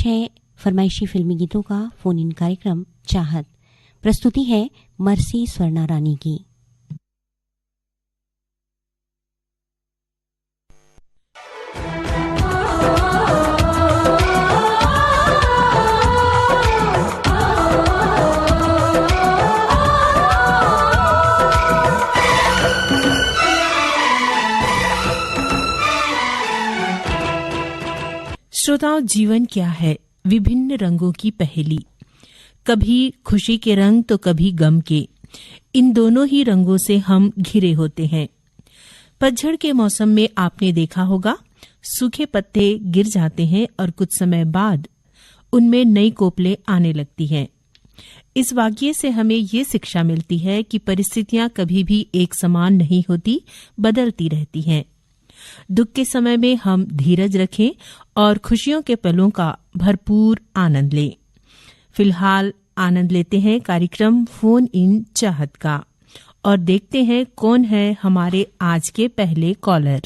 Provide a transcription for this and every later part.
पेश है फरमाइशी फिल्मी गीतों का फोन इन कार्यक्रम चाहत। प्रस्तुति है मर्सी स्वर्णा रानी की। श्रोताओं, जीवन क्या है? विभिन्न रंगों की पहेली। कभी खुशी के रंग तो कभी गम के। इन दोनों ही रंगों से हम घिरे होते हैं। पतझड़ के मौसम में आपने देखा होगा, सूखे पत्ते गिर जाते हैं और कुछ समय बाद उनमें नई कोपलें आने लगती हैं। इस वाकये से हमें ये शिक्षा मिलती है कि परिस्थितियां कभी भी एक समान नहीं होती, बदलती रहती हैं। दुख के समय में हम धीरज रखें और खुशियों के पलों का भरपूर आनंद लें। फिलहाल आनंद लेते हैं कार्यक्रम फोन इन चाहत का और देखते हैं कौन है हमारे आज के पहले कॉलर।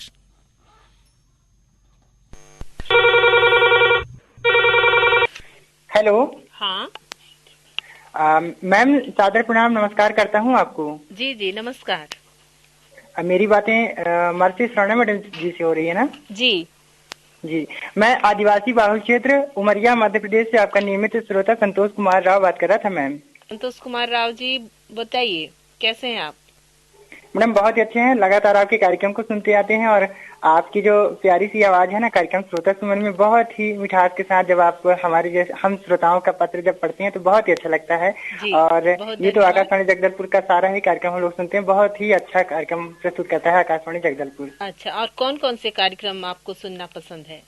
हेलो। हाँ मैम, सादर प्रणाम, नमस्कार करता हूँ आपको। जी जी नमस्कार। मेरी बातें मर्सी स्वर्णा मैडम जी से हो रही है ना? जी जी। मैं आदिवासी बाहुल क्षेत्र उमरिया मध्य प्रदेश से आपका नियमित श्रोता संतोष कुमार राव बात कर रहा था मैम। संतोष कुमार राव जी, बताइए कैसे हैं आप? मैडम बहुत ही अच्छे हैं, लगातार आपके कार्यक्रम को सुनते आते हैं और आपकी जो प्यारी सी आवाज है ना कार्यक्रम श्रोता सुमन में, बहुत ही मिठास के साथ जब आप हमारे जैसे हम श्रोताओं का पत्र जब पढ़ते हैं तो बहुत ही अच्छा लगता है। और ये तो आकाशवाणी जगदलपुर का सारा ही कार्यक्रम हम लोग सुनते हैं, बहुत ही अच्छा कार्यक्रम प्रस्तुत करता है आकाशवाणी जगदलपुर। अच्छा, और कौन कौन से कार्यक्रम आपको सुनना पसंद है?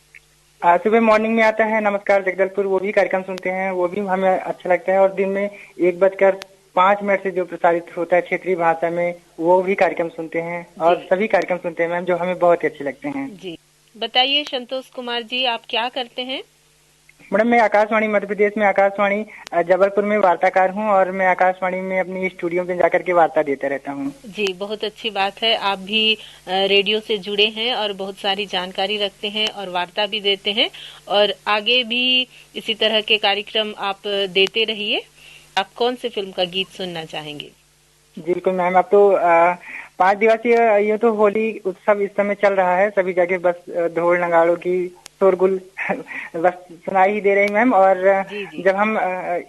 सुबह मॉर्निंग में आता है नमस्कार जगदलपुर, वो भी कार्यक्रम सुनते हैं, वो भी हमें अच्छा लगता है। और दिन में 1:05 से जो प्रसारित होता है क्षेत्रीय भाषा में, वो भी कार्यक्रम सुनते हैं और सभी कार्यक्रम सुनते हैं मैम, जो हमें बहुत ही अच्छे लगते हैं। जी बताइए संतोष कुमार जी, आप क्या करते हैं? मैडम मैं आकाशवाणी मध्य प्रदेश में आकाशवाणी जबलपुर में वार्ताकार हूँ और मैं आकाशवाणी में अपनी स्टूडियो में जाकर के वार्ता देता रहता हूँ। जी बहुत अच्छी बात है, आप भी रेडियो से जुड़े हैं और बहुत सारी जानकारी रखते हैं और वार्ता भी देते हैं, और आगे भी इसी तरह के कार्यक्रम आप देते रहिए। आप कौन से फिल्म का गीत सुनना चाहेंगे? बिल्कुल मैम, अब तो 5 दिवसीय ये तो होली उत्सव इस समय चल रहा है, सभी जगह बस ढोल नगाड़ों की शोरगुल बस सुनाई ही दे रही मैम। और जब हम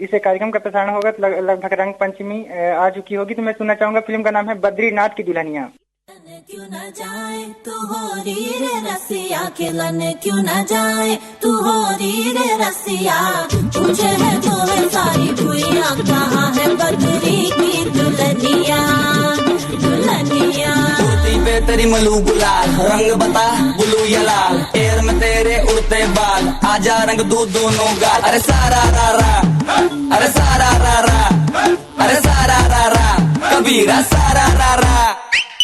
इसे कार्यक्रम का प्रसारण होगा तो लगभग रंग पंचमी आ चुकी होगी, तो मैं सुनना चाहूंगा, फिल्म का नाम है बद्रीनाथ की दुल्हनिया। क्यों न जाए तू होरी रे रसिया, खिलन क्यों न जाए तू होरी रे रसिया, पूछे है तो है सारी भुइयां, कहाँ है बद्री की दुल्हनिया दुल्हनिया। कुर्ती पे तेरी मलू गुलाल, रंग बता बुलू या लाल, पैर में तेरे उड़ते बाल, आजा रंग दो दोनों गाल। अरे सारा रा रा, अरे सारा रा रा, अरे सारा रा रा, कबीरा सारा रा रा।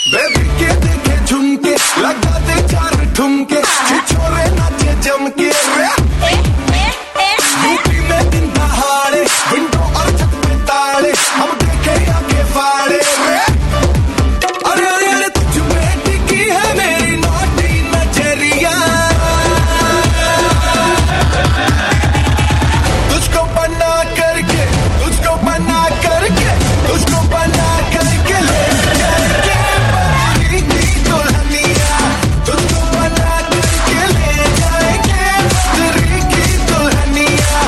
बेबी के देखे झुमके, लगा दे 4 ठुमके, छोरे नाचे जम के रे। यूपी में दिन दहाड़े, विंडो और छत पे ताड़े, हम देखे आके फाड़े रे। अरे अरे अरे तुझ में टिकी है मेरी नोटी नजरिया, तुझको बना करके, तुझको बना करके, तुझको बना करके ले जाएंगे दुल्हनिया, तुझको बना करके ले जाएंगे बद्री की दुल्हनिया,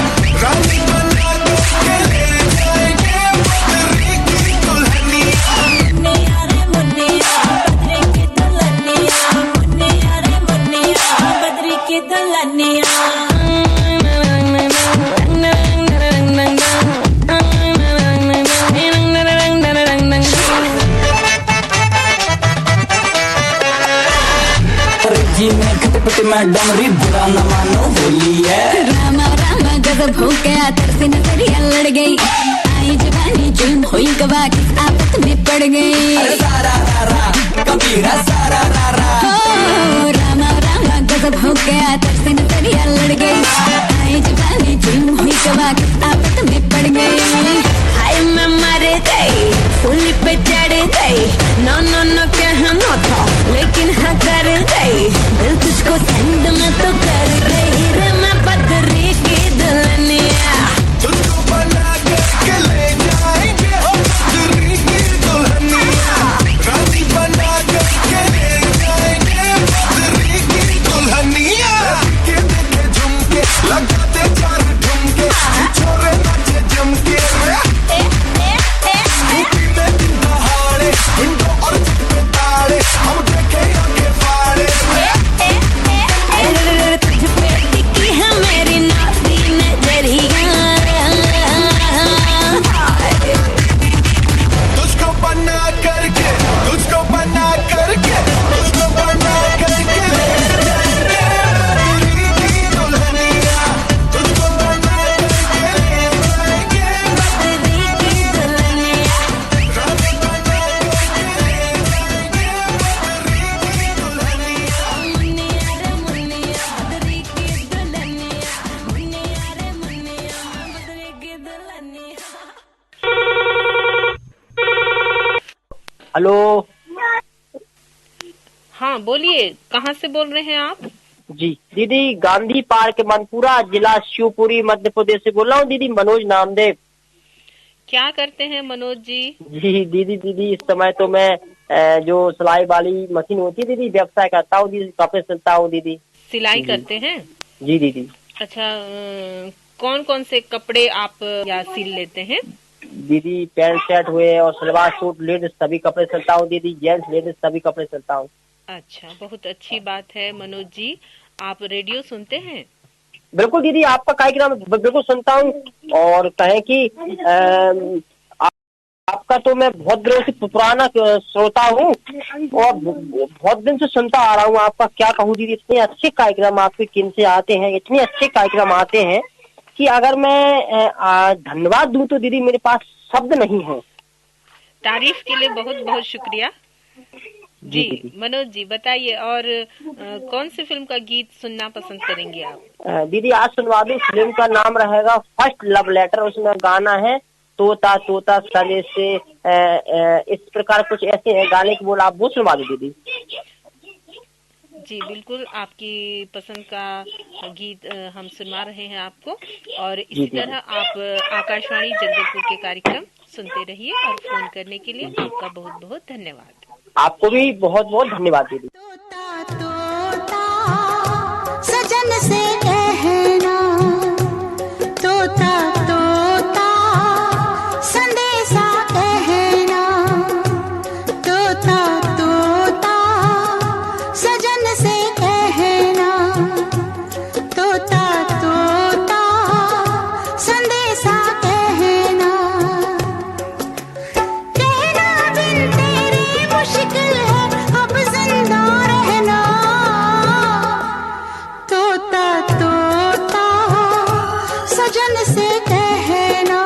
रानी बना करके ले जाएंगे बद्री की दुल्हनिया। मुन्निया रे मुन्निया बद्री की दुल्हनिया, मुन्निया रे मुन्निया बद्री की दुल्हनिया। जी में खटपट में डमरी, बुरा न मानो होली है। रामा रामा गजब हो गया, तरसे नजरिया लड़ गई, आई जवानी जुल्म हुई गवा, किस आफत में पड़ गई। अरे सारा रा रा, कबीरा सारा रा रा। ओ रामा रामा गजब हो गया, तरसे नजरिया लड़ गई, आई जवानी जुल्म हुई गवा, किस आफत में पड़ गई। हाय मैं मर गई, फूल पे चढ़ गई, नो नो नो कहना था लेकिन हाँ कर गई, दिल तुझको सेंड में तो कर रही रे मैं बद्री की हेलो। हाँ बोलिए, कहाँ से बोल रहे हैं आप? जी दीदी, गांधी पार्क मनपुरा, जिला शिवपुरी, मध्य प्रदेश से बोल रहा हूँ दीदी, मनोज नामदेव। क्या करते हैं मनोज जी? जी दीदी इस समय तो मैं जो सिलाई वाली मशीन होती है दीदी, व्यवसाय करता हूँ दीदी, कपड़े सिलता हूँ दीदी। सिलाई करते हैं? जी दीदी। अच्छा, कौन कौन से कपड़े आप या सिल लेते हैं? दीदी पैंट शर्ट हुए और सलवार सूट, लेडीज सभी कपड़े सिलता हूँ दीदी, जेंट्स लेडीज सभी कपड़े सिलता हूँ। अच्छा, बहुत अच्छी बात है मनोज जी। आप रेडियो सुनते हैं? बिल्कुल दीदी, आपका कार्यक्रम बिल्कुल सुनता हूँ, और कहें कि आपका तो मैं बहुत दिनों से पुराना श्रोता हूँ और बहुत दिन से सुनता आ रहा हूँ। आपका क्या कहूँ दीदी, इतने अच्छे कार्यक्रम आपके किन से आते हैं, इतने अच्छे कार्यक्रम आते हैं कि अगर मैं धन्यवाद दूं तो दीदी मेरे पास शब्द नहीं है। तारीफ के लिए बहुत बहुत शुक्रिया जी। मनोज जी बताइए, और कौन सी फिल्म का गीत सुनना पसंद करेंगे आप? दीदी आज सुनवा दूं, फिल्म का नाम रहेगा फर्स्ट लव लेटर। उसमें गाना है तोता तोता सले से, इस प्रकार कुछ ऐसे हैं गाने के बोल, आप वो सुनवा दो दीदी। जी बिल्कुल, आपकी पसंद का गीत हम सुनवा रहे हैं आपको। और इसी तरह आप आकाशवाणी जगदलपुर के कार्यक्रम सुनते रहिए, और फोन करने के लिए आपका बहुत बहुत धन्यवाद। आपको भी बहुत बहुत धन्यवाद दीदी। तोता तोता सजन से कहना, तोता तोता संदेशा कहना, तोता तोता सजन से कहना, तोता तोता संदेशा कहना, कहना बिन तेरे मुश्किल है अब जिंदा रहना, तोता तोता सजन से कहना,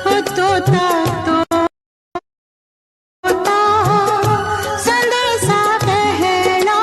ओ तोता तोता संदेशा कहना।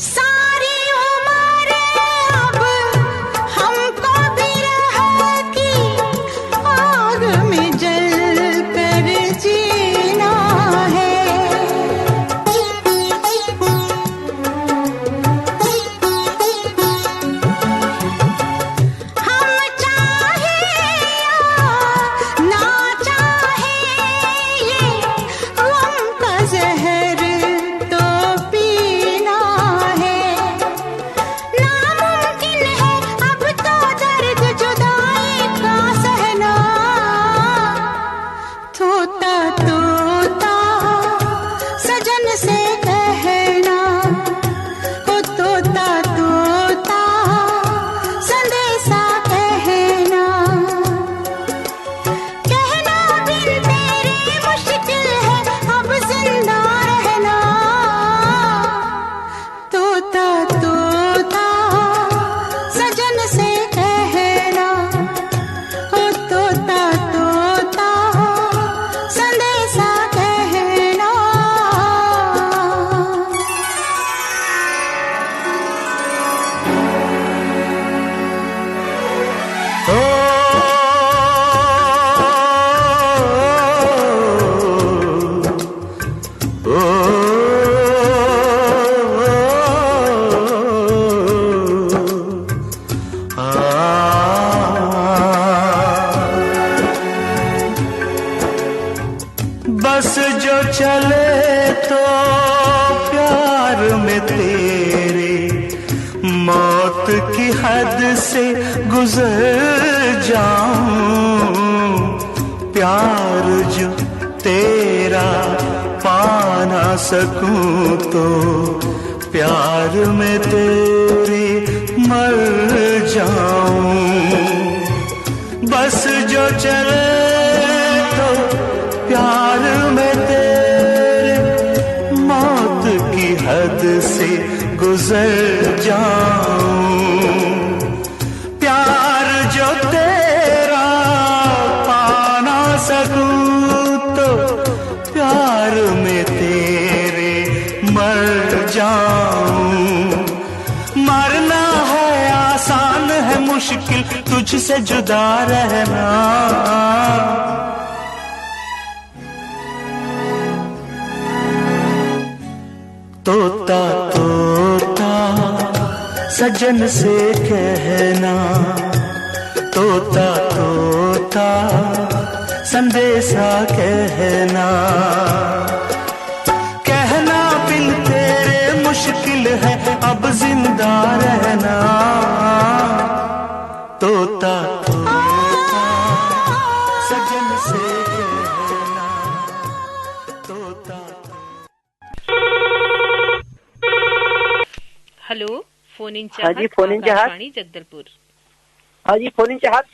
सारी उम्र अब हमको बिरह की आग में जल कर जीना है, हम चाहे या ना चाहे ये गम का जहर तो पीना है, नामुमकिन है अब तो दर्द जुदाई का सहना, तोता तोता सजन से कहना, ओ तोता तोता संदेशा कहना, कहना बिन तेरे मुश्किल है अब जिंदा रहना, तोता तोता सजन से कहना, ओ तोता तोता संदेशा कहना। बस जो चले हद से गुजर जाऊं, प्यार जो तेरा पा ना सकूं तो प्यार में तेरे मर जाऊं। बस जो चले तो प्यार में तेरे मौत की हद से गुजर जाऊं, प्यार जो तेरा पा ना सकूं तो प्यार में तेरे मर जाऊं। मरना है आसान है मुश्किल तुझसे जुदा रहना, तोता तोता सजन से कहना, तोता तोता संदेशा कहना, कहना बिन तेरे मुश्किल है अब जिंदा रहना, तोता तोता सजन से कहना, तोता। हेलो, फोन इन हाँ जी, फोन इन चाहत। आकाशवाणी जगदलपुर। हाँ जी, फोन इन चाहत।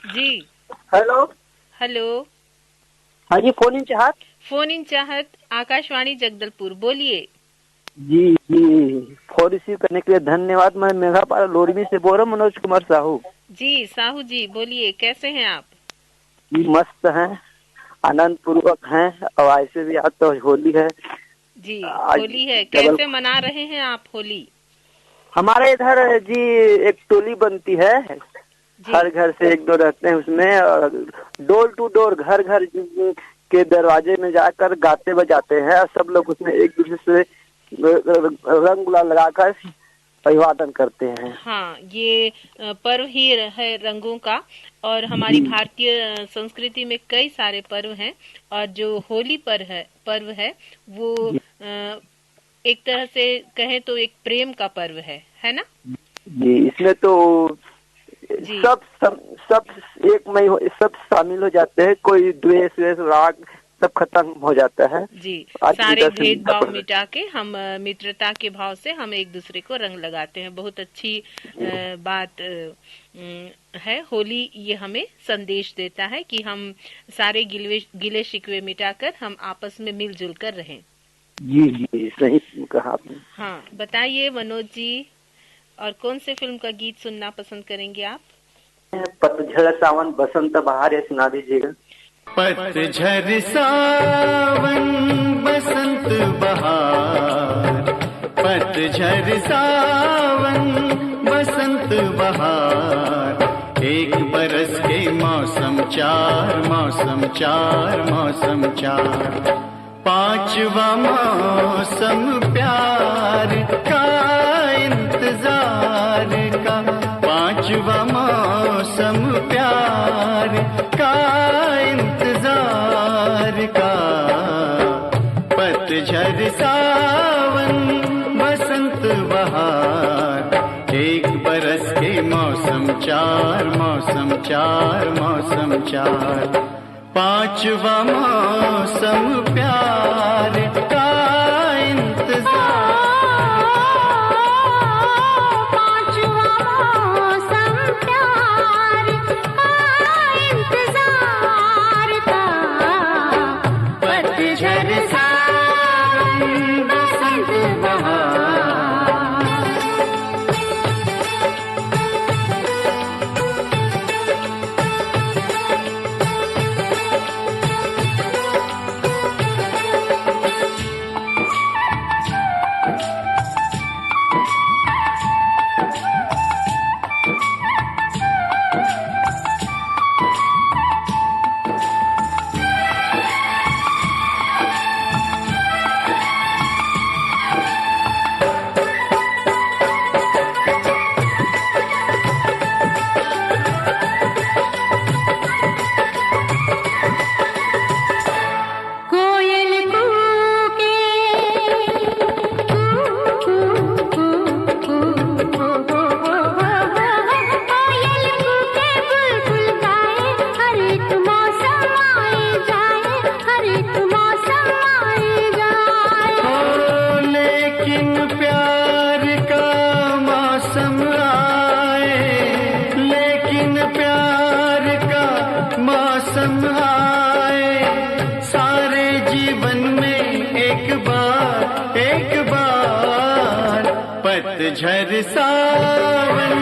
जी हेलो। हेलो। हाँ जी, फोन इन चाहत। फोन इन चाहत आकाशवाणी जगदलपुर, बोलिए। जी जी, फोन रिसीव करने के लिए धन्यवाद। मैं मेघापाड़ा लोरमी से बोल रहा हूँ, मनोज कुमार साहू। जी साहू जी, बोलिए, कैसे हैं आप? जी मस्त हैं, आनंद पूर्वक हैं। और ऐसे भी आज तो होली है। जी होली है, कैसे मना रहे हैं आप होली? हमारे इधर जी एक टोली बनती है, हर घर से एक दो रहते हैं उसमें, और डोर टू डोर घर घर के दरवाजे में जाकर गाते बजाते हैं, और सब लोग उसमें एक दूसरे से रंग गुलाल लगाकर अभिवादन करते हैं। हाँ, ये पर्व ही है रंगों का, और हमारी भारतीय संस्कृति में कई सारे पर्व हैं, और जो होली पर्व है वो एक तरह से कहें तो एक प्रेम का पर्व है ना? जी, इसमें तो सब एक मई सब शामिल हो जाते हैं, कोई द्वेष राग सब खत्म हो जाता है। जी, सारे भेदभाव मिटा के हम मित्रता के भाव से हम एक दूसरे को रंग लगाते हैं। बहुत अच्छी बात है होली। ये हमें संदेश देता है कि हम सारे गिले शिकवे मिटाकर हम आपस में मिलजुल कर रहें। जी जी, सही कहा आपने। हाँ, बताइए मनोज जी, और कौन से फिल्म का गीत सुनना पसंद करेंगे आप? पतझड़ सावन बसंत बहार, ये सुना दीजिएगा। पतझड़ सावन बसंत बहार, पतझड़ सावन बसंत बहार, एक बरस के मौसम चार, मौसम चार, मौसम चार, पांचवा मौसम प्यार का इंतजार का, पांचवा मौसम प्यार का इंतजार का, पतझड़ सावन बसंत बहार, एक बरस के मौसम चार, मौसम चार, मौसम चार, पांचवा मौसम प्यार का इंतजार, पांचवा मौसम प्यार का इंतजार का, पतझड़ सावन बसंत बहार। मौसम आए सारे जीवन में एक बार पतझड़ सावन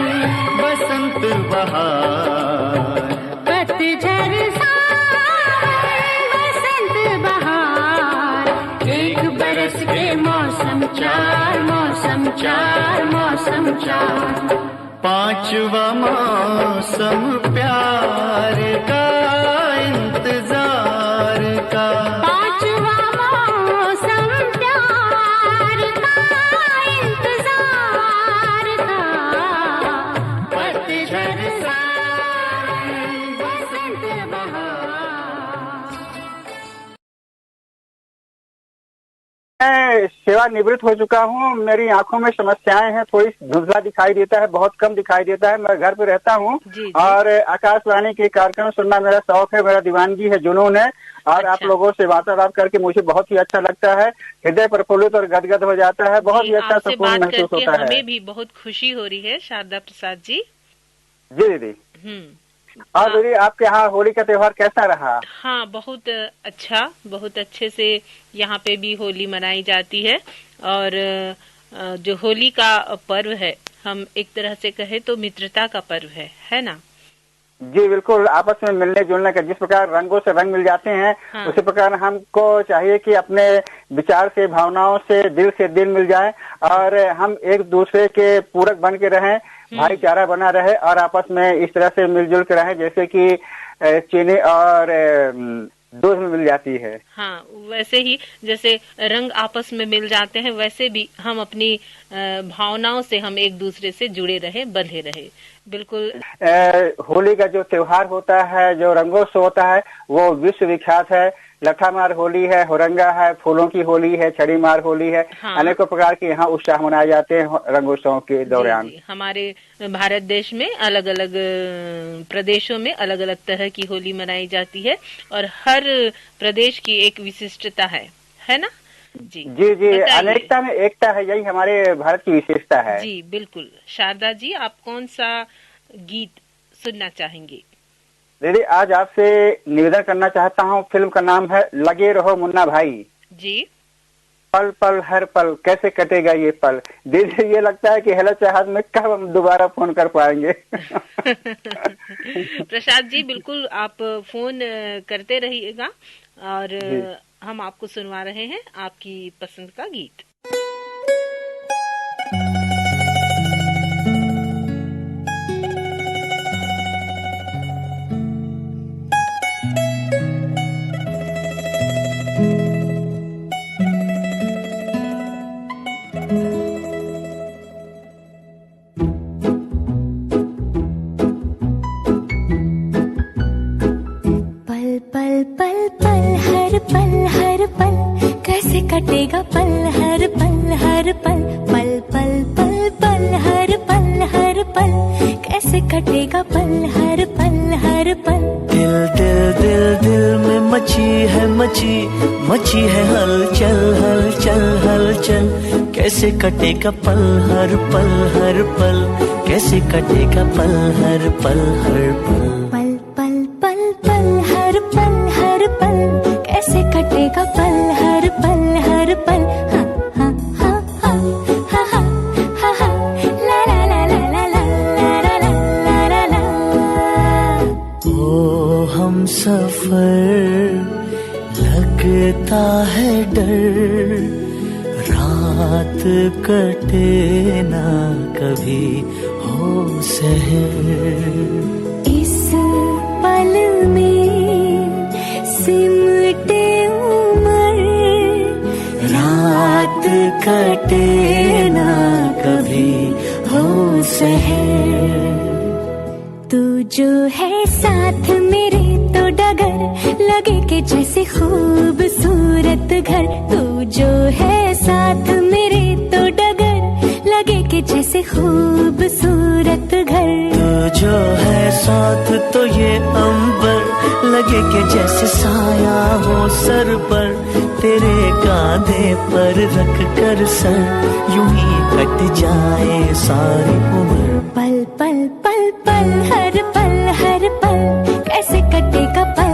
बसंत बहार पतझड़ सावन बसंत बहार एक बरस के मौसम चार पांचवा मौसम प्यार का इंतजार का पांचवा मौसम प्यार का इंतजार का पतझड़ सावन बसंत बहार। मैं सेवानिवृत्त हो चुका हूँ। मेरी आंखों में समस्याएं हैं, थोड़ी धुंधला दिखाई देता है, बहुत कम दिखाई देता है। मैं घर पे रहता हूँ और आकाशवाणी के कार्यक्रम सुनना मेरा शौक है, मेरा दीवानगी है, जुनून है। और आप लोगों से वार्तालाप करके मुझे बहुत ही अच्छा लगता है, हृदय प्रफुल्लित और गदगद हो जाता है, बहुत ही अच्छा सुकून महसूस होता है। हमें भी बहुत खुशी हो रही है शारदा प्रसाद जी। जी दीदी। और दीदी आपके यहाँ होली का त्योहार कैसा रहा? हाँ, बहुत अच्छा, बहुत अच्छे से यहाँ पे भी होली मनाई जाती है। और जो होली का पर्व है, हम एक तरह से कहे तो मित्रता का पर्व है ना? जी बिल्कुल, आपस में मिलने जुलने का, जिस प्रकार रंगों से रंग मिल जाते हैं, हाँ। उसी प्रकार हमको चाहिए कि अपने विचार से, भावनाओं से दिल मिल जाए और हम एक दूसरे के पूरक बन के रहें, भाईचारा बना रहे और आपस में इस तरह से मिलजुल के रहें जैसे कि चीनी और दूध में मिल जाती है। हाँ, वैसे ही जैसे रंग आपस में मिल जाते हैं, वैसे भी हम अपनी भावनाओं से हम एक दूसरे से जुड़े रहे, बंधे रहे। बिल्कुल। होली का जो त्योहार होता है, जो रंगोत्सव होता है, वो विश्व विख्यात है। लठामार होली है, होरंगा है, फूलों की होली है, छड़ी मार होली है। हाँ। अनेकों प्रकार के यहाँ उत्साह मनाए जाते हैं रंगोत्सव के दौरान। हमारे भारत देश में अलग अलग प्रदेशों में अलग अलग तरह की होली मनाई जाती है और हर प्रदेश की एक विशिष्टता है ना? जी जी, अनेकता में एकता है, यही हमारे भारत की विशेषता है। जी बिल्कुल। शारदा जी, आप कौन सा गीत सुनना चाहेंगे? दीदी, आज आपसे निवेदन करना चाहता हूँ। फिल्म का नाम है लगे रहो मुन्ना भाई। जी। पल पल हर पल कैसे कटेगा ये पल। दीदी, ये लगता है कि हेलो चाहत में कब हम दोबारा फोन कर पाएंगे। प्रसाद जी, बिल्कुल आप फोन करते रहिएगा और हम आपको सुनवा रहे हैं आपकी पसंद का गीत। कटेगा पल हर पल, पल पल पल पल हर पल कैसे कटेगा पल हर पल। दिल दिल दिल दिल में मची है हलचल कैसे कटेगा पल हर पल कैसे कटेगा पल हर पल। पल पल पल पल हर पल कैसे कटेगा पल हर पल। हाँ हाँ हाँ हाँ हाँ हाँ हाँ ला ला ला ला ला ला ला ला ला। ओ हम सफर लगता है डर, रात कटे ना कभी हो सहर। इस पल में सिमटे उम्र, रात कटे ना कभी हो सहर। तू जो है साथ मेरे तो डगर लगे कि जैसे खूबसूरत घर। तू जो है साथ मेरे तो डगर लगे कि जैसे खूबसूरत घर। तू जो है साथ तो ये अंबर लगे कि जैसे साया हो सर पर। तेरे कांधे पर रख कर सर यूं ही कट जाए सारी उम्र। पल पल पल पल हर पल कैसे कटेगा पल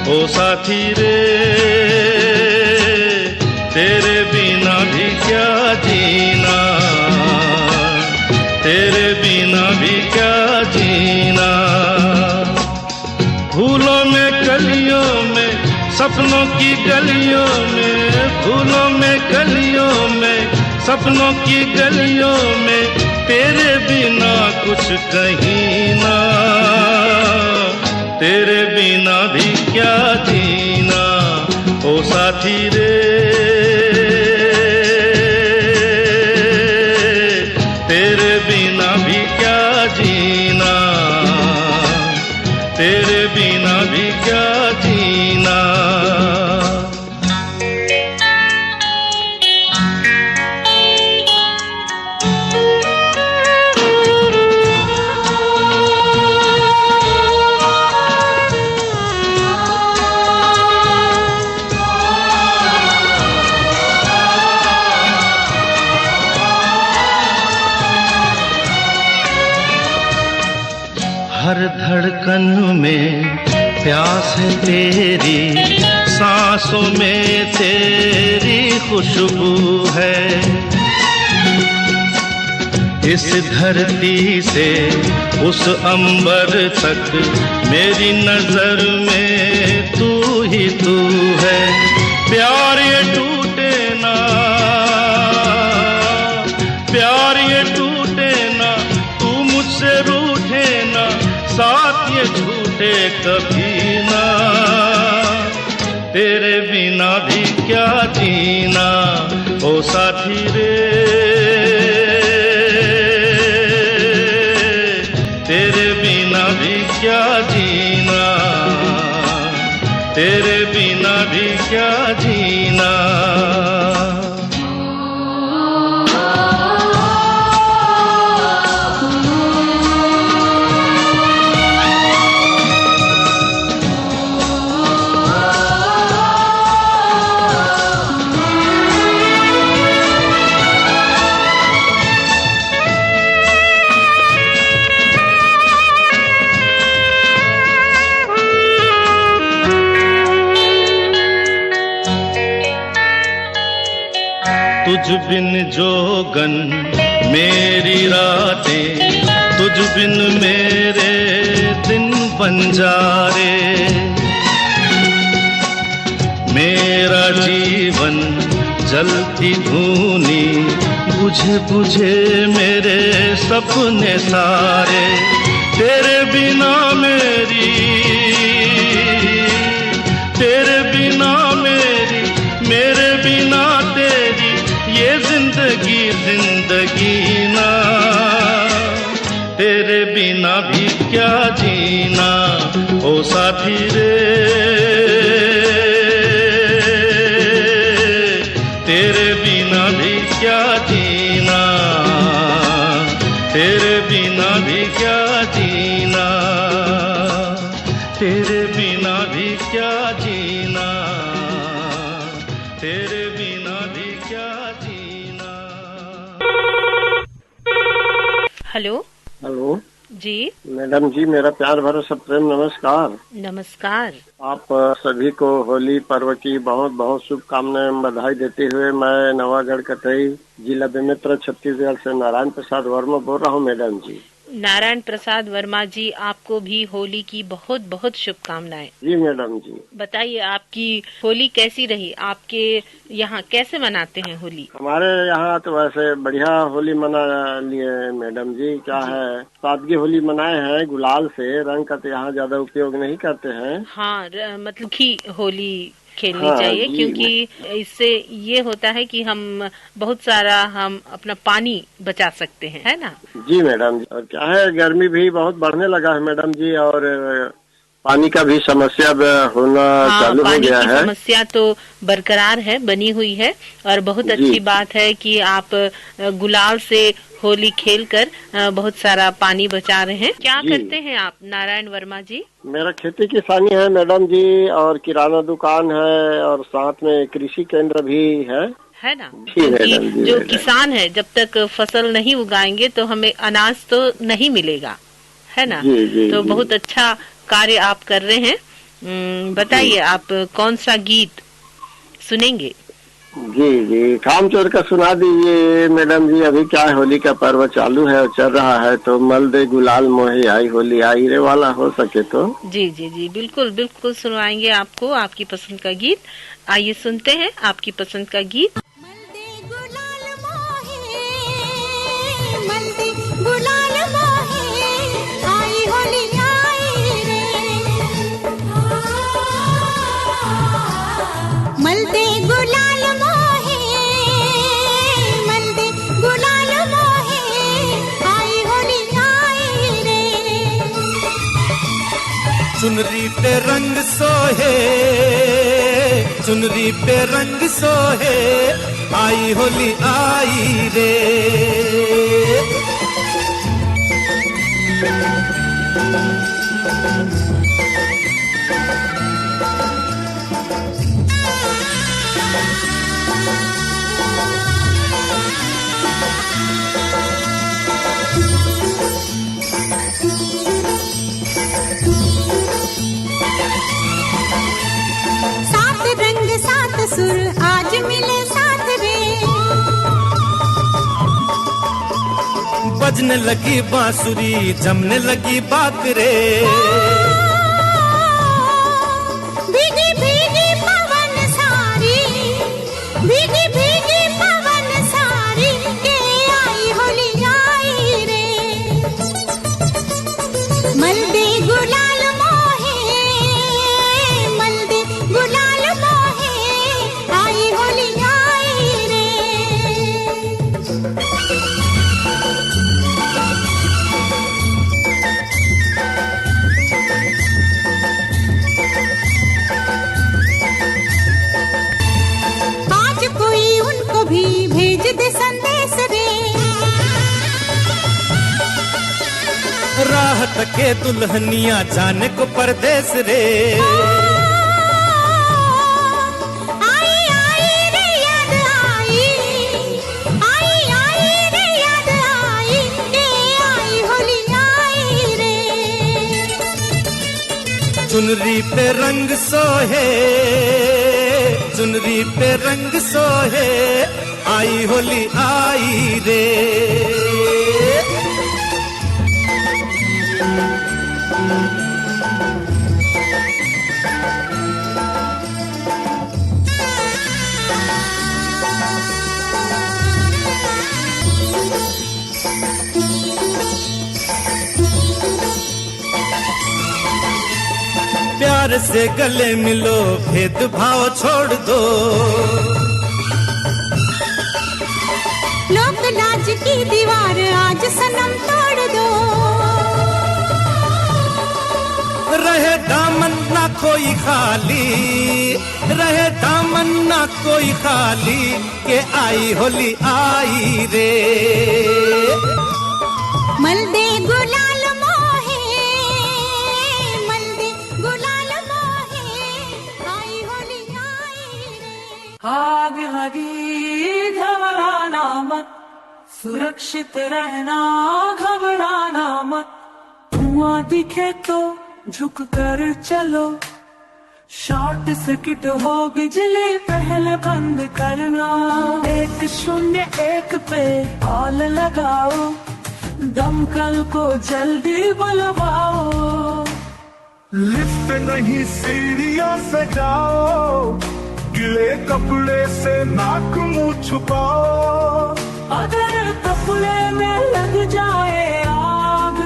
ओ साथी रे तेरे बिना भी क्या जीना, तेरे बिना भी क्या जीना। फूलों में कलियों में सपनों की गलियों में, फूलों में कलियों में सपनों की गलियों में तेरे बिना कुछ कहीं ना, तेरे बिना भी क्या जीना। ओ साथी रे तेरे बिना भी क्या जीना, तेरे बिना भी क्या जीना। हर धड़कन में प्यास है तेरी, सांसों में तेरी खुशबू है। इस धरती से उस अंबर तक मेरी नजर में तू ही तू है। प्यार ये टूटे ना, प्यार ये टूटे ना, तू मुझसे रूठे ना, साथ ये झूठे कभी ना। तेरे बिना भी क्या जीना, ओ साथी रे तेरे बिना भी क्या जीना, तेरे बिना भी क्या जीना। तुझ बिन जोगन मेरी रातें, तुझ बिन मेरे दिन बंजारे। मेरा जीवन जलती धूनी, बुझे बुझे मेरे सपने सारे। तेरे बिना मेरी, तेरे बिना मेरी, मेरे बिना तेरी ये जिंदगी जिंदगी ना। तेरे बिना भी क्या जीना, ओ साथी रे तेरे बिना भी क्या जीना, तेरे बिना भी क्या जीना, तेरे बिना भी क्या जीना, तेरे बिना भी क्या जीना। हेलो हेलो जी मैडम जी, मेरा प्यार भरा सब प्रेम नमस्कार। नमस्कार। आप सभी को होली पर्व की बहुत बहुत शुभकामनाएं बधाई देते हुए मैं नवागढ़ कटई जिला बेमेतरा छत्तीसगढ़ से नारायण प्रसाद वर्मा बोल रहा हूँ मैडम जी। नारायण प्रसाद वर्मा जी, आपको भी होली की बहुत बहुत शुभकामनाएं। जी मैडम जी। बताइए आपकी होली कैसी रही, आपके यहाँ कैसे मनाते हैं होली? हमारे यहाँ तो वैसे बढ़िया होली मना लिए मैडम जी। क्या है, सादगी होली मनाए हैं, गुलाल से, रंग का तो यहाँ ज्यादा उपयोग नहीं करते हैं। हाँ, मतलब की होली खेलनी हाँ, चाहिए, क्योंकि इससे ये होता है कि हम बहुत सारा हम अपना पानी बचा सकते हैं, है ना? जी मैडम जी। और क्या है, गर्मी भी बहुत बढ़ने लगा है मैडम जी, और पानी का भी समस्या होना चालू हो गया है। पानी की समस्या तो बरकरार है, बनी हुई है, और बहुत अच्छी बात है कि आप गुलाल से होली खेलकर बहुत सारा पानी बचा रहे हैं। क्या करते हैं आप नारायण वर्मा जी? मेरा खेती किसानी है मैडम जी, और किराना दुकान है, और साथ में कृषि केंद्र भी है ना? क्योंकि जो किसान है, जब तक फसल नहीं उगाएंगे तो हमें अनाज तो नहीं मिलेगा, है ना? तो बहुत अच्छा कार्य आप कर रहे हैं, बताइए आप कौन सा गीत सुनेंगे? जी कामचोर का सुना दीजिए मैडम जी। अभी क्या है, होली का पर्व चालू है और चल रहा है, तो मल दे गुलाल मोहे आई होली आई रे वाला हो सके तो। जी बिल्कुल बिल्कुल सुनवाएंगे आपको आपकी पसंद का गीत। आइए सुनते हैं आपकी पसंद का गीत। मलदे गुलाल मोहे मलदे गुलाल मोहे आई होली आई रे। चुनरी पे रंग सोहे चुनरी पे रंग सोहे आई होली आई रे। सात रंग सात सुर आज मिले साथ रे। बजने लगी बांसुरी जमने लगी बात रे। भीगी भीगी पवन सारी भीगी भीगी पवन सारी के आई होली आई रे। मलदे गुलाल मोहे मलदे गुलाल मोहे आई होली आई रे। आज कोई उनको भी भेज दे संदेश रे। राह तके दुल्हनिया जाने को परदेस रे। आई आई रे याद आई रे याद आई के आई होली आई रे। चुनरी पे रंग सोहे चुनरी पे रंग सोहे आई होली आई रे। प्यार से गले मिलो भेदभाव छोड़ दो। लोक लाज की दीवार आज सनम तोड़ दो। रहे दामन ना कोई खाली रहे दामन ना कोई खाली के आई होली आई रे। मलदे गुलाल मोहे मलदे गुलाल मोहे आई होली आई रे। आग लगी घबराना मत सुरक्षित रहना घबराना मत। धुआं दिखे तो झुक कर चलो शॉर्ट सर्किट हो बिजली पहले बंद करना। 101 पे कॉल लगाओ दमकल को जल्दी बुलवाओ। लिफ्ट नहीं सीढ़ियां से जाओ गिले कपड़े से नाक मुंह छुपाओ। अगर कपड़े में लग जाए आग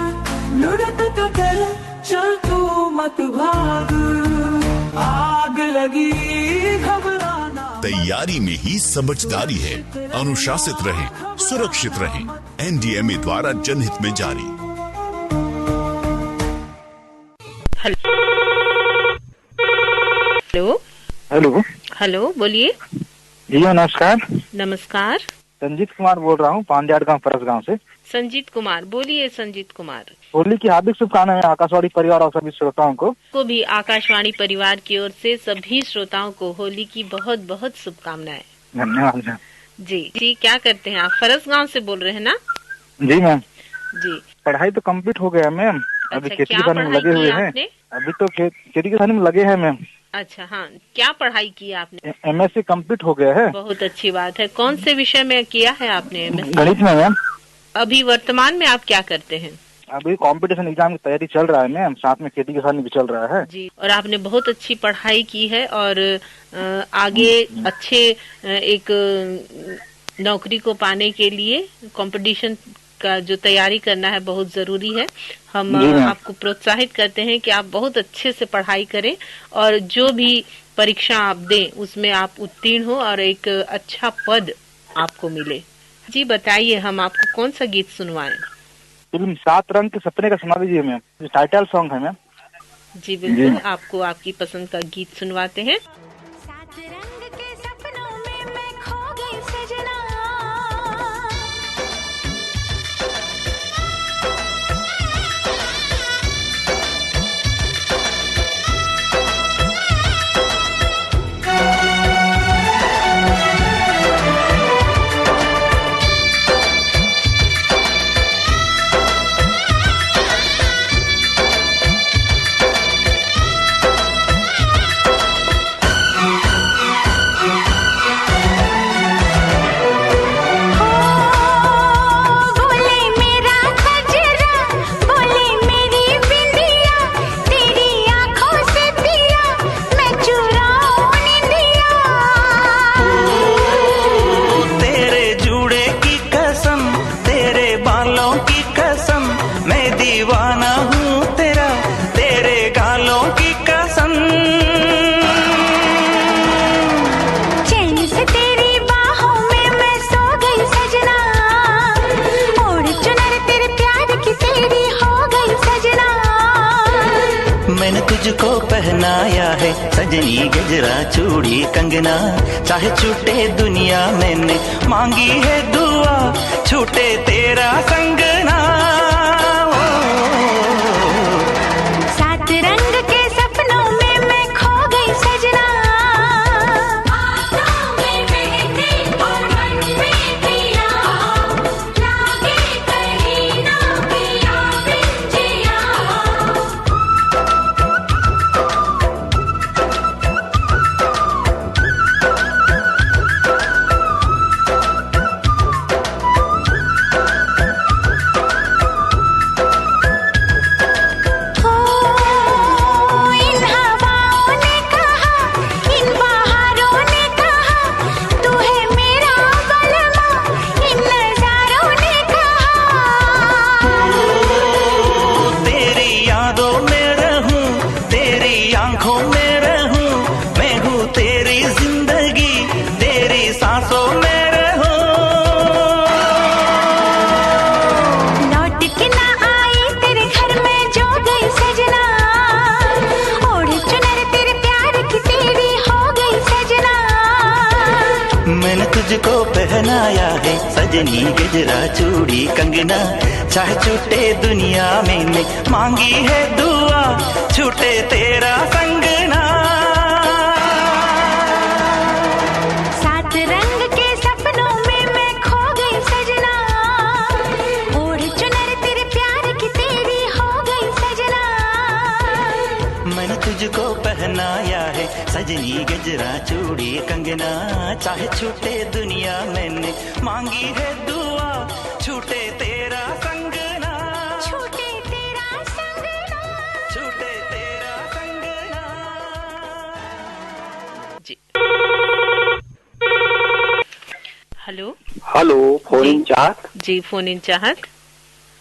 लुढ़क तो डर चल तू मत भाग। आग लगी घबराना। तैयारी में ही समझदारी है। अनुशासित रहें, सुरक्षित रहें। एनडीएमए द्वारा जनहित में जारी। हेलो हेलो हेलो बोलिए। जी नमस्कार। नमस्कार संजीत कुमार बोल रहा हूँ पांड्याड़ गांव परस गांव से। संजीत कुमार बोलिए। संजीत कुमार होली की हार्दिक शुभकामनाएं आकाशवाणी परिवार और सभी श्रोताओं को भी आकाशवाणी परिवार की ओर से सभी श्रोताओं को होली की बहुत बहुत शुभकामनाएं। धन्यवाद। जी क्या करते हैं आप? फरस गांव से बोल रहे हैं ना? जी मैम। जी पढ़ाई तो कंप्लीट हो गया मैम। अभी अच्छा, खेती क्या किसानी में पढ़ाई लगे की हुए हैं। आपने? अभी तो खेती किसानी में लगे हैं मैम। अच्छा, हाँ, क्या पढ़ाई की आपने? MSc कंप्लीट हो गया है। बहुत अच्छी बात है। कौन से विषय में किया है आपने MSc? गणित में मैम। अभी वर्तमान में आप क्या करते हैं? अभी कंपटीशन एग्जाम की तैयारी चल रहा है मैम, साथ में खेती किसानी भी चल रहा है। जी, और आपने बहुत अच्छी पढ़ाई की है और आगे अच्छे एक नौकरी को पाने के लिए कंपटीशन का जो तैयारी करना है बहुत जरूरी है। हम आपको प्रोत्साहित करते हैं कि आप बहुत अच्छे से पढ़ाई करें और जो भी परीक्षा आप दें उसमें आप उत्तीर्ण हो और एक अच्छा पद आपको मिले। जी बताइए, हम आपको कौन सा गीत सुनवाएं? फिल्म 7 रंग के सपने का सुना दीजिए मैम, टाइटल सॉन्ग है मैम। जी बिल्कुल, आपको आपकी पसंद का गीत सुनवाते हैं। तुझको पहनाया है सजनी गजरा चूड़ी कंगना, चाहे छूटे दुनिया मैंने मांगी है दुआ, छूटे तेरा संगना। सात रंग के सपनों में मैं खो गई सजना, आँखों में मेहंदी और मन में दिया, लागे कहीं ना पिया बिंजिया। तुझको पहनाया है सजनी गजरा चूड़ी कंगना, चाहे छूटे दुनिया मैंने मांगी है दुआ, छूटे तेरा संगना। सात रंग के सपनों में मैं खो गई सजना, ओढ़ चुनर तेरे प्यार की तेरी हो गई सजना। मैंने तुझको पहनाया है सजनी गजरा चूड़ी कंगना, चाहे छूटे दुनिया मैंने मांगी है दुआ, छूटे तेरा संगना, छूटे तेरा संगना, छूटे तेरा संगना। जी हेलो हेलो, फोन इन चाहत। जी फोन इन चाहत।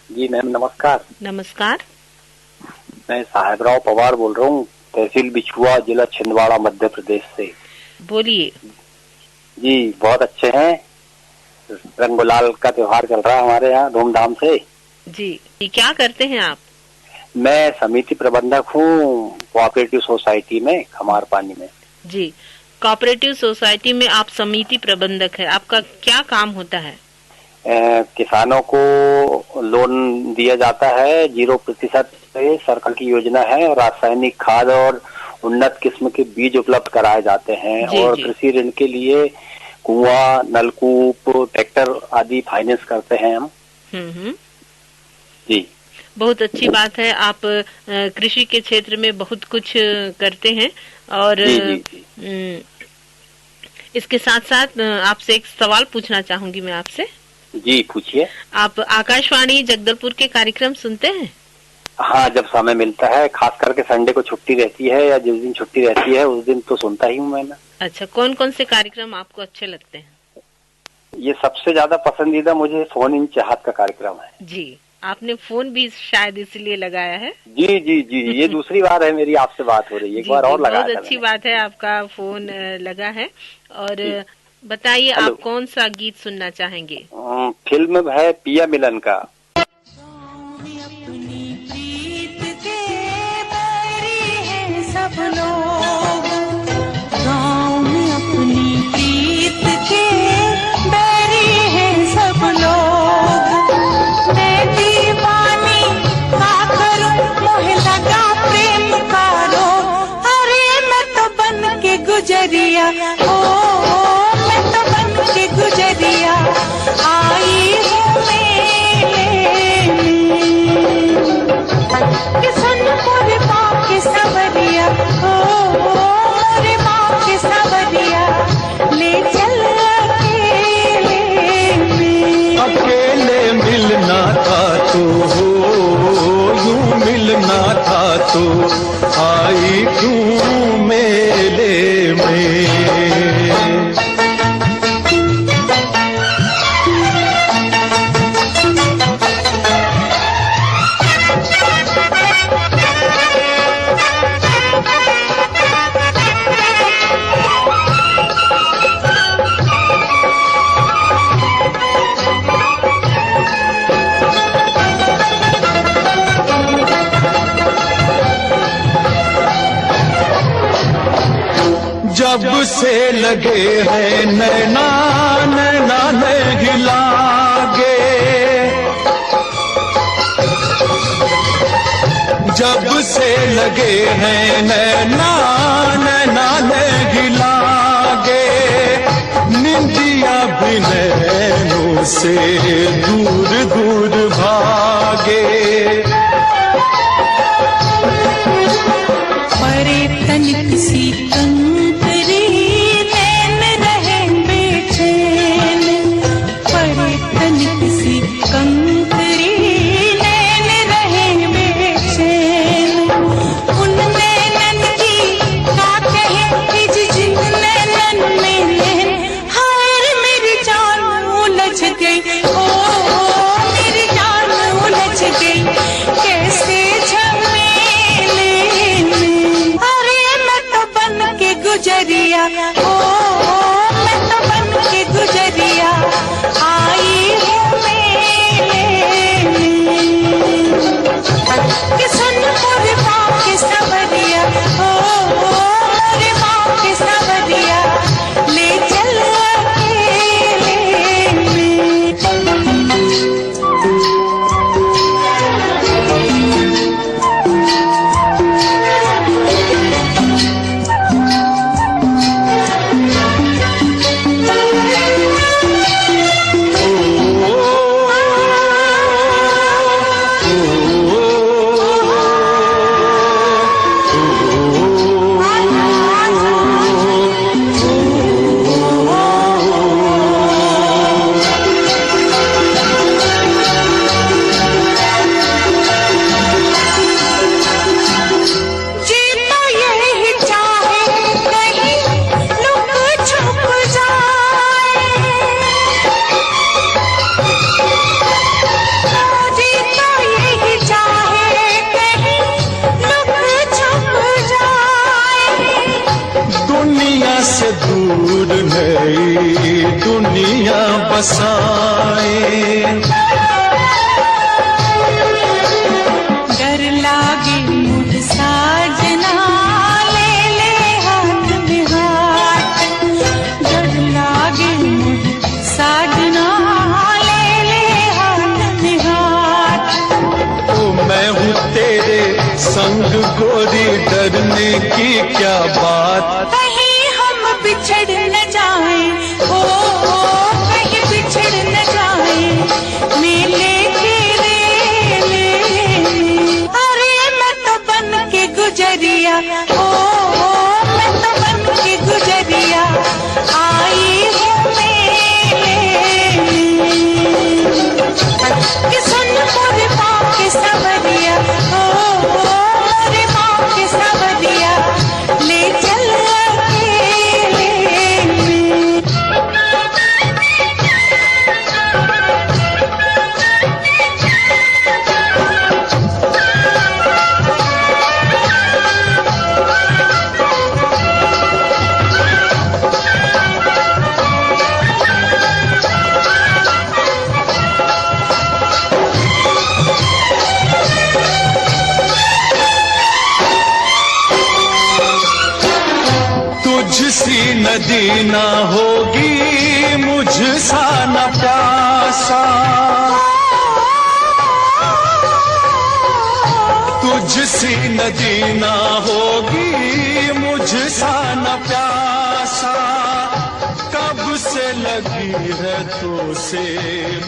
जी मैम नमस्कार। नमस्कार, मैं साहेबराव पवार बोल रहा हूँ, तहसील बिछुआ, जिला छिंदवाड़ा, मध्य प्रदेश से। बोलिए। जी बहुत अच्छे हैं, रंग गुलाल का त्योहार चल रहा है हमारे यहाँ धूमधाम से। जी क्या करते हैं आप? मैं समिति प्रबंधक हूँ कोऑपरेटिव सोसाइटी में खमारपानी में। जी, कोऑपरेटिव सोसाइटी में आप समिति प्रबंधक है, आपका क्या काम होता है? किसानों को लोन दिया जाता है 0% से, सरकार की योजना है, और रासायनिक खाद और उन्नत किस्म के बीज उपलब्ध कराए जाते हैं, और कृषि ऋण के लिए कुआं, नलकूप, ट्रैक्टर आदि फाइनेंस करते हैं हम। जी। बहुत अच्छी बात है। आप कृषि के क्षेत्र में बहुत कुछ करते हैं और इसके साथ साथ आपसे एक सवाल पूछना चाहूंगी मैं आपसे। जी पूछिए। आप आकाशवाणी जगदलपुर के कार्यक्रम सुनते हैं? हाँ, जब समय मिलता है, खास करके संडे को छुट्टी रहती है या जिस दिन छुट्टी रहती है उस दिन तो सुनता ही हूँ मैं। अच्छा, कौन कौन से कार्यक्रम आपको अच्छे लगते हैं? ये सबसे ज्यादा पसंदीदा मुझे फोन इन चाहत का कार्यक्रम है। जी, आपने फोन भी शायद इसलिए लगाया है? जी जी जी, ये दूसरी बार है मेरी आपसे बात हो रही है, एक बार और लगाया था। बहुत अच्छी बात है, आपका फोन लगा है। और बताइए आप कौन सा गीत सुनना चाहेंगे? फिल्म है पिया मिलन का। सब लोग गाँव में अपनी प्रीत के बैरी हैं सब लोग। मैं दीवानी का करूं मोहे लगा प्रेम का रो। अरे मैं तो बन के गुजरिया, ओ मैं तो बन के गुजरिया आई हूँ मेले में। किसन मोरे बाप के सवरिया, मोरे बाप के सवरिया ले चल अकेले में। अकेले मिलना था तो यूं मिलना था तो आई क्यों मेले में। जब से लगे हैं नैना नैना नहीं लागे, जब से लगे हैं नैना नैना नहीं लागे। निंदिया भी नैनों से दूर दूर भागे। परे तनिक सी कंकरी नैन रहे बेचैन। परे तनिक सी कंकरी नैन रहे बेचैन। उन नैनन की क्या कहे जिन नैनन में नैन। हाय मेरी जान उलझ गई, ओ मेरी जान उलझ गई कैसे झमेले में। अरे मैं तो बन के गुजरिया, ओ मैं तो बन के गुजरिया आई हूँ मेले में। किसन मोरे बाप के सवरिया, ओ मोरे बाप के सवरिया ले चल अकेले में। दूर नई दुनिया बसाए। डर लागे मुझ साजना ले ले हाथ में हाथ। डर लागे मुझ साजना ले ले हाथ में हाथ। ओ मैं हूँ तेरे संग गोरी, डरने की क्या बात। बिछड़ न जाए, ओ कहीं बिछड़ न जाए मेले के रेले सवरिया ओ मैं तो बन के गुजरिया आई हूँ मेले कि सुन मोरे पाँव के सवरिया ओ मोरे पाँव के सवरिया ले चल अकेले में। तुझसी नदी ना होगी मुझसा न प्यासा, तुझसी नदी ना होगी मुझसा न प्यासा, कब से लगी है तो से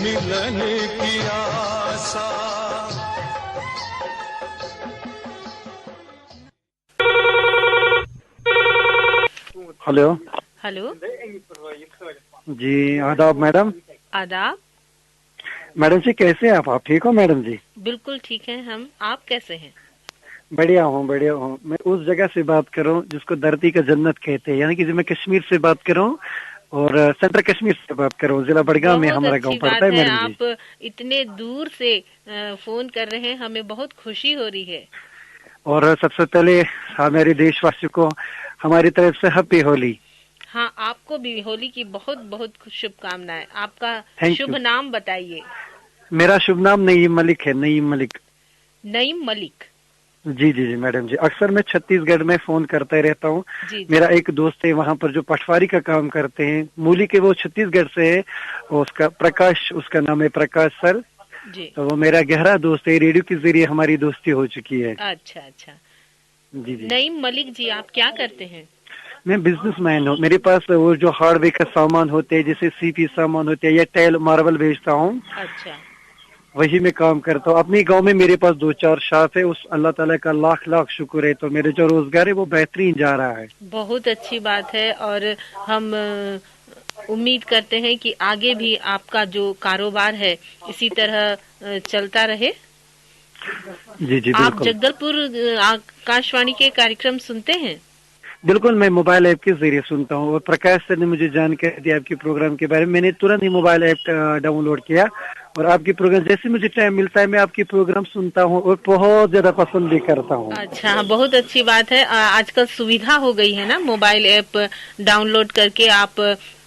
मिलन की आशा। हेलो हेलो जी, आदाब मैडम। आदाब। मैडम जी कैसे हैं आप ठीक हो मैडम जी? बिल्कुल ठीक है हम, आप कैसे हैं? बढ़िया हूँ बढ़िया हूँ। मैं उस जगह से बात कर रहा हूँ जिसको धरती का जन्नत कहते हैं, यानी कि मैं कश्मीर से बात कर रहा हूँ और सेंट्रल कश्मीर से बात कर रहा हूँ। जिला बड़गांव में हमारा गांव पड़ता है मैडम जी। आप इतने दूर से फोन कर रहे हैं, हमें बहुत खुशी हो रही है। और सबसे पहले हमारे देशवासियों को हमारी तरफ से हैप्पी होली। हाँ, आपको भी होली की बहुत बहुत शुभकामनाएं। आपका Thank शुभ you. नाम बताइए। मेरा शुभ नाम नईम मलिक है। नईम मलिक। नईम मलिक। जी जी जी मैडम जी, अक्सर मैं छत्तीसगढ़ में फोन करते रहता हूँ। जी, जी। मेरा एक दोस्त है वहाँ पर जो पटवारी का काम करते हैं, मूली के, वो छत्तीसगढ़ से है। उसका प्रकाश, उसका नाम है प्रकाश सर। जी। तो वो मेरा गहरा दोस्त है, रेडियो के जरिए हमारी दोस्ती हो चुकी है। अच्छा अच्छा। जी जी। नईम मलिक जी, आप क्या करते हैं? मैं बिजनेसमैन हूँ। मेरे पास वो जो हार्डवेयर का सामान होते हैं, जैसे सीपी सामान होते हैं या टाइल मार्बल बेचता हूँ, अच्छा। वही मैं काम करता हूँ। अपने गांव में मेरे पास 2-4 शॉप है। उस अल्लाह ताला का लाख लाख शुक्र है। तो मेरे जो रोजगार है वो बेहतरीन जा रहा है। बहुत अच्छी बात है और हम उम्मीद करते हैं कि आगे भी आपका जो कारोबार है इसी तरह चलता रहे। जी जी आप बिल्कुल। जगदलपुर आकाशवाणी के कार्यक्रम सुनते हैं? बिल्कुल, मैं मोबाइल ऐप के जरिए सुनता हूँ और प्रकाश सर ने मुझे जानकारी दी आपके प्रोग्राम के बारे में। मैंने तुरंत ही मोबाइल ऐप डाउनलोड किया और आपके प्रोग्राम जैसे मुझे टाइम मिलता है मैं आपके प्रोग्राम सुनता हूँ और बहुत ज्यादा पसंद भी करता हूँ। अच्छा, बहुत अच्छी बात है। आजकल सुविधा हो गई है ना, मोबाइल ऐप डाउनलोड करके आप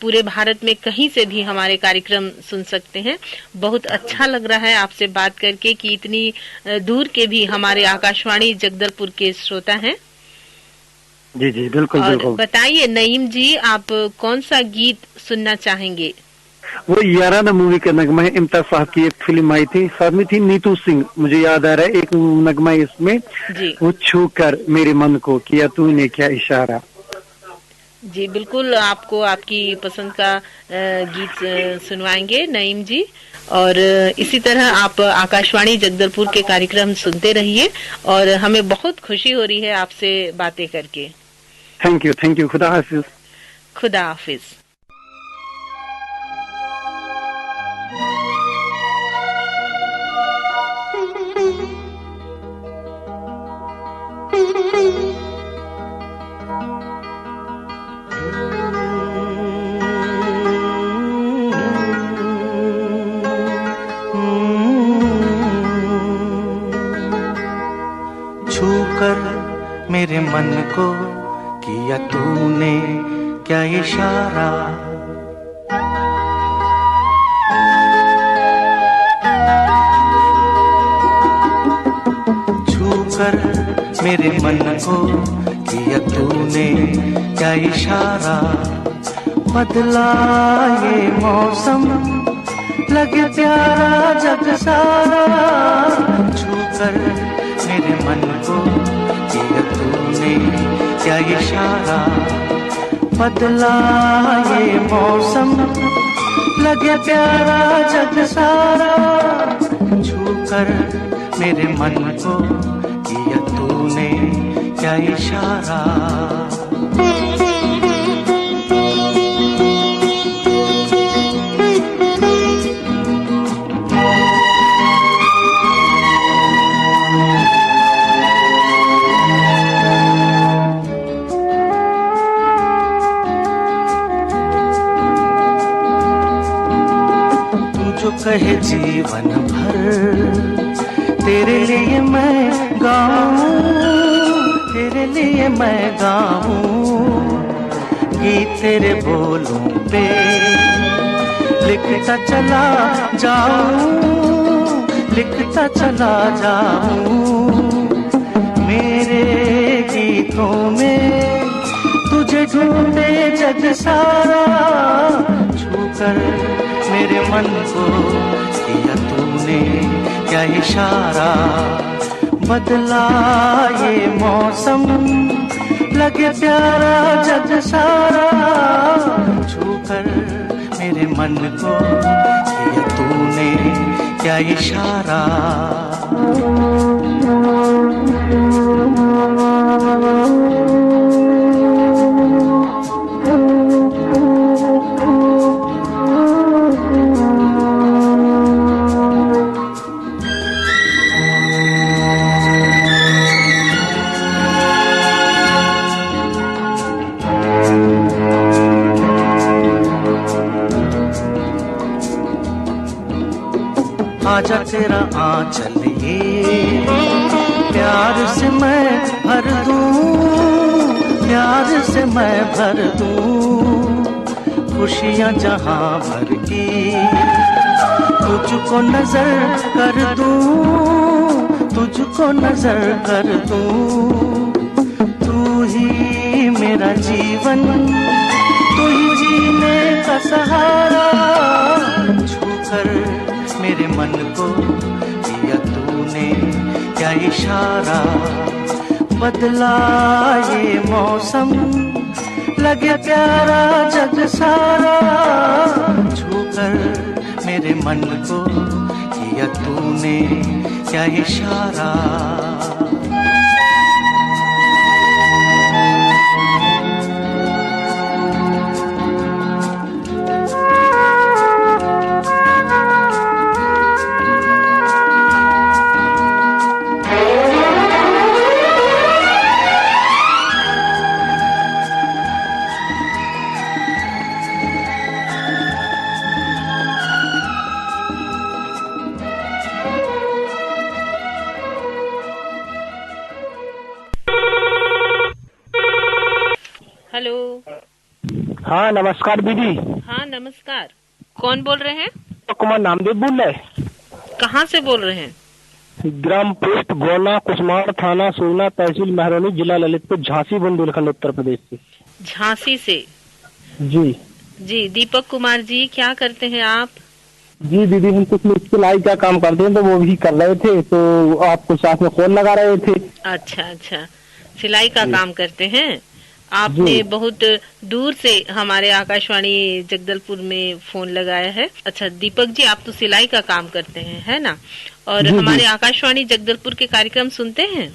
पूरे भारत में कहीं से भी हमारे कार्यक्रम सुन सकते हैं। बहुत अच्छा लग रहा है आपसे बात करके कि इतनी दूर के भी हमारे आकाशवाणी जगदलपुर के श्रोता हैं। जी जी बिल्कुल और बिल्कुल। बताइए नईम जी, आप कौन सा गीत सुनना चाहेंगे? वो याराना मूवी का नगमा है। इम्तियाज साहब की एक फिल्म आई थी, साथ में थी नीतू सिंह, मुझे याद आ रहा है एक नगमा है इसमें। जी। वो छू कर मेरे मन को किया तूने क्या इशारा। जी बिल्कुल, आपको आपकी पसंद का गीत सुनवाएंगे नईम जी। और इसी तरह आप आकाशवाणी जगदलपुर के कार्यक्रम सुनते रहिए और हमें बहुत खुशी हो रही है आपसे बातें करके। थैंक यू, खुदा हाफिज। खुदा हाफिज। मेरे मन को किया तूने क्या इशारा, छूकर मेरे मन को किया तूने क्या इशारा, बदला ये मौसम लगे प्यारा जग सारा, छूकर मेरे मन को किया तूने क्या इशारा, बदला ये मौसम लगे प्यारा जग सारा, छूकर मेरे मन को किया तूने क्या क्या इशारा। कहे जीवन भर तेरे लिए मैं गाऊं, तेरे लिए मैं गाऊं गीत तेरे बोलों पे लिखता चला जाऊं, लिखता चला जाऊं। मेरे गीतों में तुझे ढूंढे जग सारा, छूकर मेरे मन को किया तूने क्या इशारा। बदला ये मौसम लगे प्यारा जग सारा, छूकर मेरे मन को किया तूने क्या इशारा। आजा तेरा आंचल ये प्यार से मैं भर दूं, प्यार से मैं भर दूं। खुशियां जहां भर की तुझको नजर कर दूं, तुझको नजर कर दूं। तू ही मेरा जीवन, तू ही जीने का सहारा। छूकर मेरे मन को किया तूने क्या इशारा। बदला ये मौसम लगे प्यारा जग सारा, छूकर मेरे मन को किया तूने क्या इशारा। हाँ नमस्कार दीदी। हाँ नमस्कार, कौन बोल रहे हैं? कुमार नामदेव बोल रहे। कहाँ से बोल रहे हैं? ग्राम पोस्ट गोना, कुसमार, थाना सोना, तहसील महरौनी, जिला ललितपुर, झांसी बुंदेलखंड, उत्तर प्रदेश से। झांसी से? जी जी। दीपक कुमार जी, क्या करते हैं आप? जी दीदी, हम कुछ सिलाई का काम करते हैं, तो वो भी कर रहे थे, तो आपको साथ में फोन लगा रहे थे। अच्छा अच्छा, सिलाई का काम करते हैं। आपने बहुत दूर से हमारे आकाशवाणी जगदलपुर में फोन लगाया है। अच्छा दीपक जी, आप तो सिलाई का काम करते हैं, है ना? और हमारे आकाशवाणी जगदलपुर के कार्यक्रम सुनते हैं?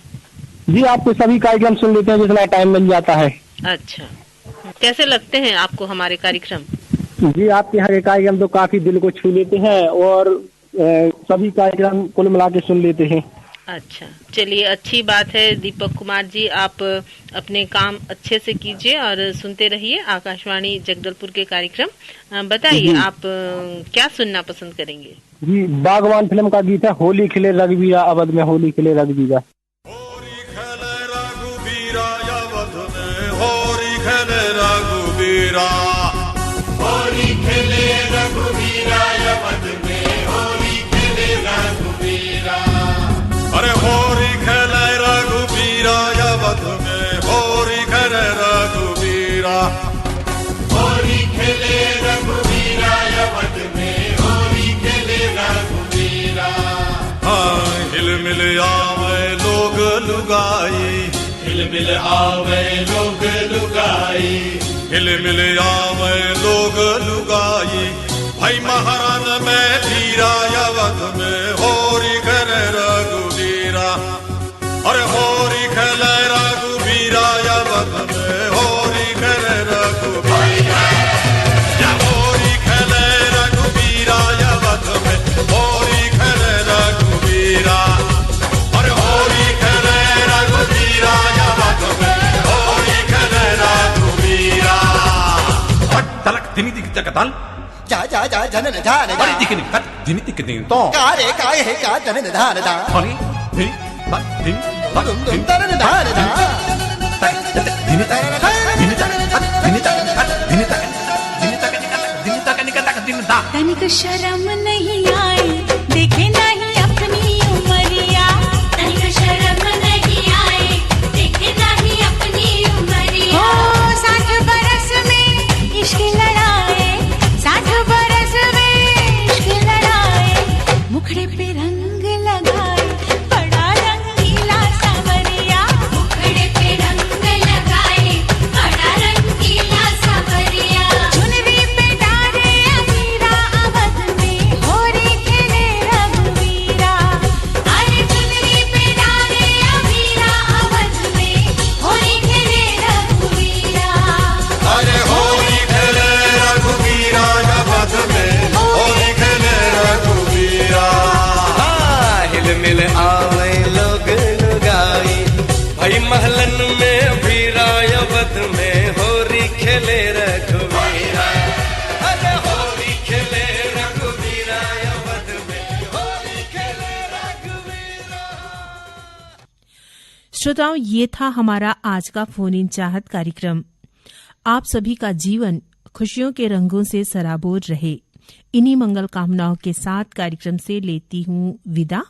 जी, आपके सभी कार्यक्रम सुन लेते हैं जितना टाइम मिल जाता है। अच्छा, कैसे लगते हैं आपको हमारे कार्यक्रम? जी, आपके यहाँ के कार्यक्रम तो काफी दिल को छू लेते हैं और सभी कार्यक्रम कुल मिला के सुन लेते हैं। अच्छा, चलिए अच्छी बात है दीपक कुमार जी, आप अपने काम अच्छे से कीजिए और सुनते रहिए आकाशवाणी जगदलपुर के कार्यक्रम। बताइए आप क्या सुनना पसंद करेंगे? जी, बागवान फिल्म का गीत है, होली खिले रघुवीरा अवध में, होली खिले रघुवीरा। होली खेले रघुवीरा अवध में, होली खेले रघुवीरा, होली खेले रघुवीरा अवध में, होली खेले रघुवीरा। अरे होली खेले रघुवीरा अवध में, होली खेले रघुवीरा, होली खेले रघुवीरा अवध में, होली खेले रघुवीरा। हाँ, हिल मिल आवे लोग लुगाई, हिल मिल आवे लोग लुगाई, हिल मिल आवे लोग लुगाई। भाई महाराज में धीरा अवध में, होली खेले रघुवीरा, अरे होली खेले रघुवीरा कताल जा जा जा जनन धान अरे दिखने कत दिन तिक दिन तो कारे काय है का जनन धान धा हरी दिन बा दिन बा दिन जनन धान धा दिन तक तनिक शर्म नहीं आई देखे नहीं अपनी उमरिया तनिक शर्म नहीं आई देखे नहीं अपनी उमरिया ओ 60 बरस में इश्क लड़ाए 60 बरस में इश्क लड़ाए मुखड़े पे रंग लगाए बड़ा रंगीला सांवरिया मुखड़े पे रंग लगाए बड़ा रंगीला सांवरिया चुनरी पे डारे अमीरा अवध में होरी खेले रघुवीरा अरे चुनरी पे डारे अमीरा अवध में होरी खेले रघुवीरा अरे होली खेले रघुवीरा अवध में होली खेले रघुवीरा हिल मिल आवे लोग लुगाई भाई महलन में वीरा अवध में होरी खेले रघुवीरा अरे होली खेले रघुवीरा अवध में होली खेले रघुवीरा। श्रोताओं, ये था हमारा आज का फोन इन चाहत कार्यक्रम। आप सभी का जीवन खुशियों के रंगों से सराबोर रहे, इन्हीं मंगल कामनाओं के साथ कार्यक्रम से लेती हूँ विदा।